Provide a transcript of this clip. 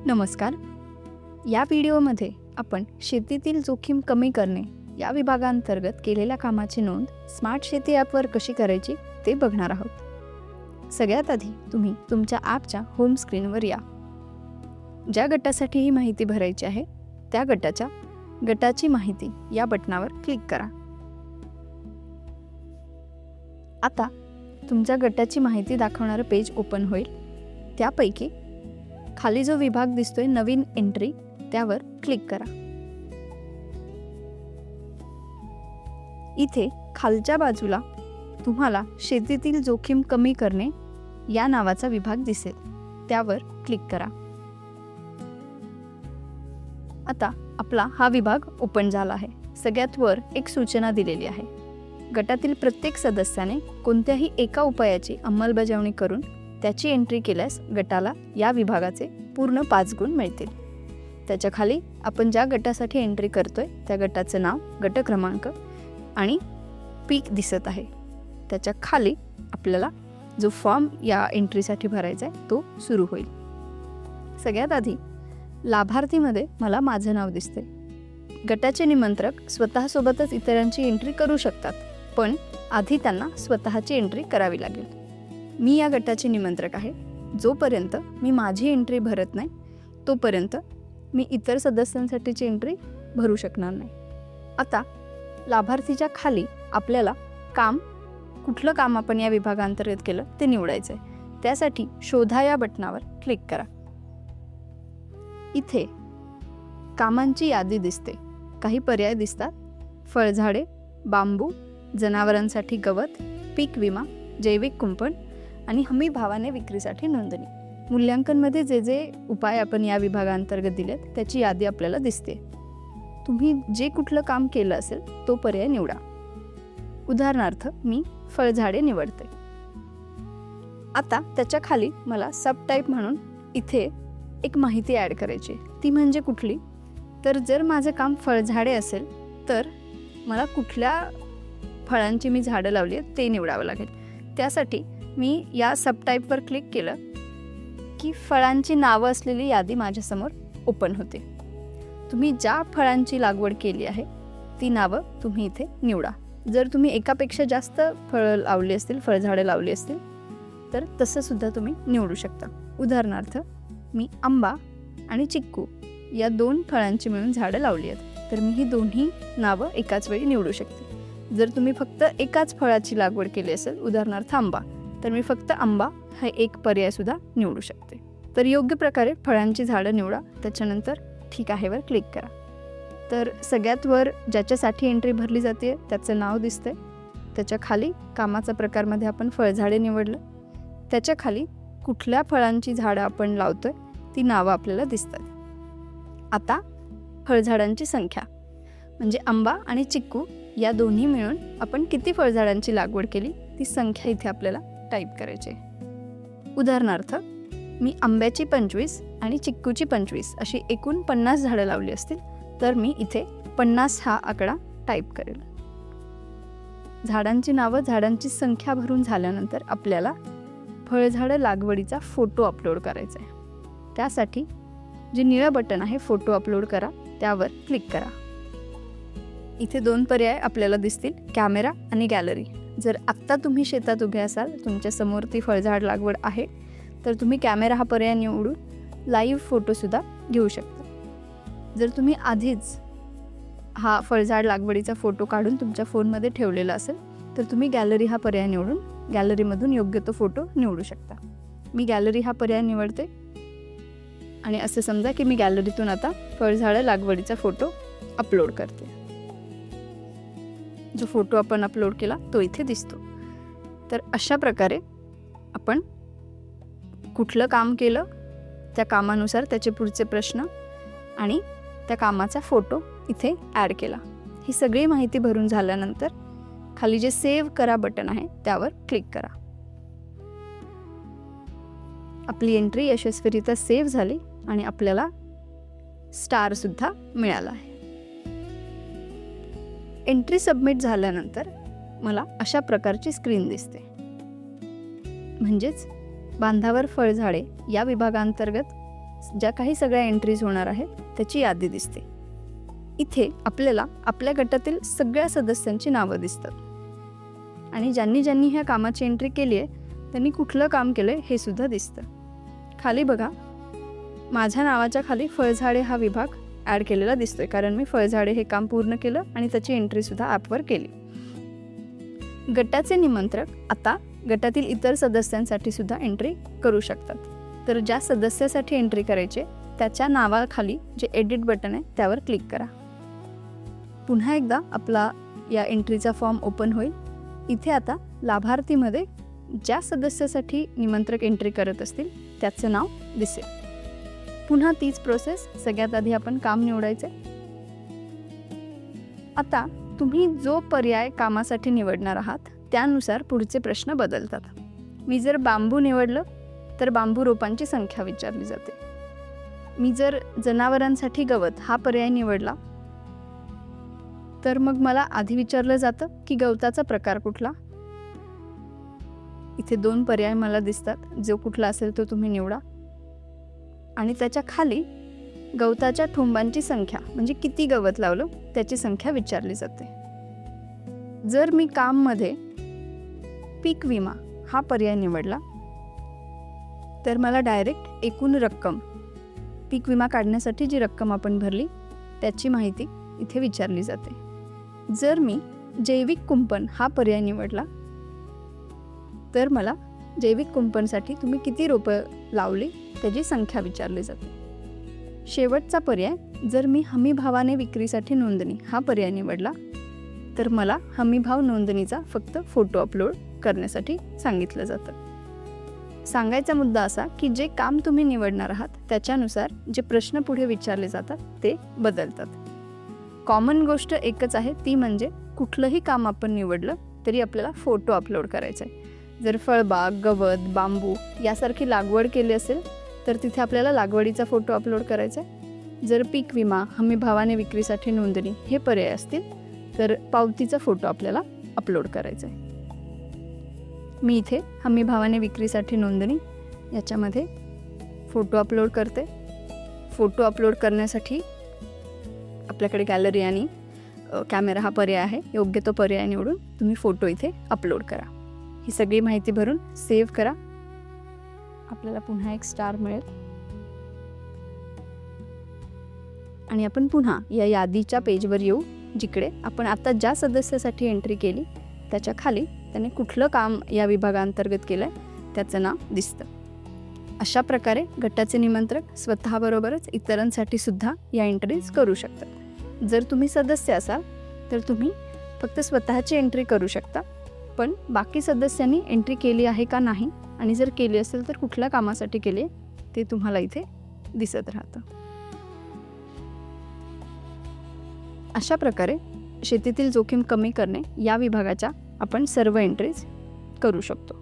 नमस्कार. या व्हिडिओमध्ये आपण शेतीतील जोखीम कमी करणे या विभागांतर्गत केलेल्या कामाची नोंद स्मार्ट शेती ॲपवर कशी करायची ते बघणार आहोत. सगळ्यात आधी तुम्ही तुमच्या ॲपच्या होम स्क्रीनवर या. ज्या गटासाठी ही माहिती भरायची आहे त्या गटाची माहिती या बटनावर क्लिक करा. आता तुमच्या गटाची माहिती दाखवणारं पेज ओपन होईल. त्यापैकी खाली जो विभाग दिसतोय नवीन एंट्री त्यावर क्लिक करा. इथे खालच्या बाजूला तुम्हाला शेतीतील जोखीम कमी करणे या नावाचा विभाग दिसेल, त्यावर क्लिक करा. आता आपला हा विभाग ओपन झाला आहे. सगळ्यात वर एक सूचना दिलेली आहे. गटातील प्रत्येक सदस्याने कोणत्याही एका उपायाची अंमलबजावणी करून त्याची एंट्री केल्यास गटाला या विभागाचे पूर्ण 5 गुण मिळतील. त्याच्या खाली आपण ज्या गटासाठी एंट्री करतोय त्या गटाचं नाव, गट क्रमांक आणि पीक दिसत आहे. त्याच्या खाली आपल्याला जो फॉर्म या एंट्रीसाठी भरायचा आहे तो सुरू होईल. सगळ्यात आधी लाभार्थीमध्ये मला माझं नाव दिसते. गटाचे निमंत्रक स्वतःसोबतच इतरांची एंट्री करू शकतात, पण आधी त्यांना स्वतःची एंट्री करावी लागेल. मी या गटाचे निमंत्रक आहे. जोपर्यंत मी माझी एंट्री भरत नाही तोपर्यंत मी इतर सदस्यांसाठीची एंट्री भरू शकणार नाही. आता लाभार्थीच्या खाली आपल्याला कुठलं काम आपण या विभागांतर्गत केलं ते निवडायचं आहे. त्यासाठी शोधा या बटनावर क्लिक करा. इथे कामांची यादी दिसते. काही पर्याय दिसतात: फळझाडे, बांबू, जनावरांसाठी गवत, पीक विमा, जैविक कुंपण आणि हमी भावाने विक्रीसाठी नोंदणी. मूल्यांकनमध्ये जे जे उपाय आपण या विभागांतर्गत दिलेत त्याची यादी आपल्याला दिसते. तुम्ही जे कुठलं काम केलं असेल तो पर्याय निवडा. उदाहरणार्थ मी फळझाडे निवडते. आता त्याच्या खाली मला सब टाईप म्हणून इथे एक माहिती ॲड करायची. ती म्हणजे कुठली? तर जर माझं काम फळझाडे असेल तर मला कुठल्या फळांची मी झाडं लावली आहेत ते निवडावं लागेल. त्यासाठी मी या सब टाईपवर क्लिक केलं की फळांची नावं असलेली यादी माझ्यासमोर ओपन होते. तुम्ही ज्या फळांची लागवड केली आहे ती नावं तुम्ही इथे निवडा. जर तुम्ही एकापेक्षा जास्त फळं लावली असतील, फळझाडं लावली असतील तर तसं सुद्धा तुम्ही निवडू शकता. उदाहरणार्थ मी आंबा आणि चिक्कू या 2 फळांची मिळून झाडं लावली आहेत, तर मी ही दोन्ही नावं एकाच वेळी निवडू शकते. जर तुम्ही फक्त एकाच फळाची लागवड केली असेल, उदाहरणार्थ आंबा, तर मी फक्त आंबा हा एक पर्यायसुद्धा निवडू शकते. तर योग्य प्रकारे फळांची झाडं निवडा. त्याच्यानंतर ठीक आहेवर क्लिक करा. तर सगळ्यात वर ज्याच्यासाठी एंट्री भरली जाते त्याचं नाव दिसतंय. त्याच्या खाली कामाचा प्रकारमध्ये आपण फळझाडे निवडलं. त्याच्या खाली कुठल्या फळांची झाडं आपण लावतोय ती नावं आपल्याला दिसतात. आता फळझाडांची संख्या म्हणजे आंबा आणि चिक्कू या दोन्ही मिळून आपण किती फळझाडांची लागवड केली ती संख्या इथे आपल्याला टाईप करायची आहे. उदाहरणार्थ मी आंब्याची 25 आणि चिक्कूची 25 अशी एकूण 50 झाडं लावली असतील तर मी इथे 50 हा आकडा टाईप करेल. झाडांची नावं, झाडांची संख्या भरून झाल्यानंतर आपल्याला फळझाडं लागवडीचा फोटो अपलोड करायचा आहे. त्यासाठी जे निळं बटन आहे फोटो अपलोड करा त्यावर क्लिक करा. इथे 2 पर्याय आपल्याला दिसतील: कॅमेरा आणि गॅलरी. जर आत्ता तुम्ही शेतात उभे असाल, तुमच्या समोर ती फळझाड लागवड आहे, तर तुम्ही कॅमेरा हा पर्याय निवडून लाईव्ह फोटोसुद्धा घेऊ शकता. जर तुम्ही आधीच हा फळझाड लागवडीचा फोटो काढून तुमच्या फोनमध्ये ठेवलेला असेल तर तुम्ही गॅलरी हा पर्याय निवडून गॅलरीमधून योग्य तो फोटो निवडू शकता. मी गॅलरी हा पर्याय निवडते आणि असं समजा की मी गॅलरीतून आता फळझाड लागवडीचा फोटो अपलोड करते. जो फोटो आपण अपलोड केला तो इथे दिसतो. तर अशा प्रकारे आपण कुठलं काम केलं, त्या कामानुसार त्याचे पुढचे प्रश्न आणि त्या कामाचा फोटो इथे ॲड केला. ही सगळी माहिती भरून झाल्यानंतर खाली जे सेव्ह करा बटन आहे त्यावर क्लिक करा. आपली एंट्री यशस्वीरित्या सेव्ह झाली आणि आपल्याला स्टारसुद्धा मिळाला आहे. एंट्री सबमिट झाल्यानंतर मला अशा प्रकारची स्क्रीन दिसते. म्हणजेच बांधावर फळझाडे या विभागांतर्गत ज्या काही सगळ्या एंट्रीज होणार आहेत त्याची यादी दिसते. इथे आपल्याला आपल्या गटातील सगळ्या सदस्यांची नावं दिसतात आणि ज्यांनी ज्यांनी ह्या कामाची एंट्री केली आहे त्यांनी कुठलं काम केलं आहे हे सुद्धा दिसतं. खाली बघा, माझ्या नावाच्या खाली फळझाडे हा विभाग ॲड केलेला दिसतोय, कारण मी फळझाडे हे काम पूर्ण केलं आणि त्याची एंट्रीसुद्धा ॲपवर केली. गटाचे निमंत्रक आता गटातील इतर सदस्यांसाठी सुद्धा एंट्री करू शकतात. तर ज्या सदस्यासाठी एंट्री करायचे त्याच्या नावाखाली जे एडिट बटन आहे त्यावर क्लिक करा. पुन्हा एकदा आपला या एंट्रीचा फॉर्म ओपन होईल. इथे आता लाभार्थीमध्ये ज्या सदस्यासाठी निमंत्रक एंट्री करत असतील त्याचं नाव दिसेल. पुन्हा तीच प्रोसेस. सगळ्यात आधी आपण काम निवडायचे. आता तुम्ही जो पर्याय कामासाठी निवडणार आहात त्यानुसार पुढचे प्रश्न बदलतात. मी जर बांबू निवडलं तर बांबू रोपांची संख्या विचारली जाते. मी जर जनावरांसाठी गवत हा पर्याय निवडला तर मग मला आधी विचारलं जातं की गवताचा प्रकार कुठला. इथे 2 पर्याय मला दिसतात. जो कुठला असेल तो तुम्ही निवडा आणि त्याच्या खाली गवताच्या ठोंबांची संख्या म्हणजे किती गवत लावलं त्याची संख्या विचारली जाते. जर मी काममध्ये पीक विमा हा पर्याय निवडला तर मला डायरेक्ट एकूण रक्कम, पीक विमा काढण्यासाठी जी रक्कम आपण भरली त्याची माहिती इथे विचारली जाते. जर मी जैविक कुंपण हा पर्याय निवडला तर मला जैविक कुंपणसाठी तुम्ही किती रोपं लावली त्याची संख्या विचारली जाते. शेवटचा पर्याय, जर मी हमीभावाने विक्रीसाठी नोंदणी हा पर्याय निवडला तर मला हमीभाव नोंदणीचा फक्त फोटो अपलोड करण्यासाठी सांगितलं जातं. सांगायचा मुद्दा असा की जे काम तुम्ही निवडणार आहात त्याच्यानुसार जे प्रश्न पुढे विचारले जातात ते बदलतात. कॉमन गोष्ट एकच आहे, ती म्हणजे कुठलंही काम आपण निवडलं तरी आपल्याला फोटो अपलोड करायचा आहे. जर फळबाग, गवत, बांबू यासारखी लागवड केली असेल तर तिथे आपल्याला लागवडीचा फोटो अपलोड करायचा आहे. जर पीक विमा, हमीभावाने विक्रीसाठी नोंदणी हे पर्याय असतील तर पावतीचा फोटो आपल्याला अपलोड करायचा आहे. मी इथे हमीभावाने विक्रीसाठी नोंदणी याच्यामध्ये फोटो अपलोड करते. फोटो अपलोड करण्यासाठी आपल्याकडे गॅलरी आणि कॅमेरा हा पर्याय आहे. योग्य तो पर्याय निवडून तुम्ही फोटो इथे अपलोड करा. ही सगळी माहिती भरून सेव्ह करा. आपल्याला पुन्हा एक स्टार मिळेल आणि आपण पुन्हा या यादीच्या पेजवर येऊ जिकडे आपण आता ज्या सदस्यासाठी एंट्री केली त्याच्या खाली त्याने कुठलं काम या विभागांतर्गत केलं आहे त्याचं नाव दिसतं. अशा प्रकारे गटाचे निमंत्रक स्वतःबरोबरच इतरांसाठी सुद्धा या एंट्रीज करू शकतात. जर तुम्ही सदस्य असाल तर तुम्ही फक्त स्वतःची एंट्री करू शकता, पण बाकी सदस्यांनी एंट्री केली आहे का नाही आणि जर केली असेल तर कुठल्या कामासाठी केली ते तुम्हाला इथे दिसत राहतं. अशा प्रकारे शेतीतील जोखीम कमी करणे या विभागाच्या आपण सर्व एंट्रीज करू शकतो.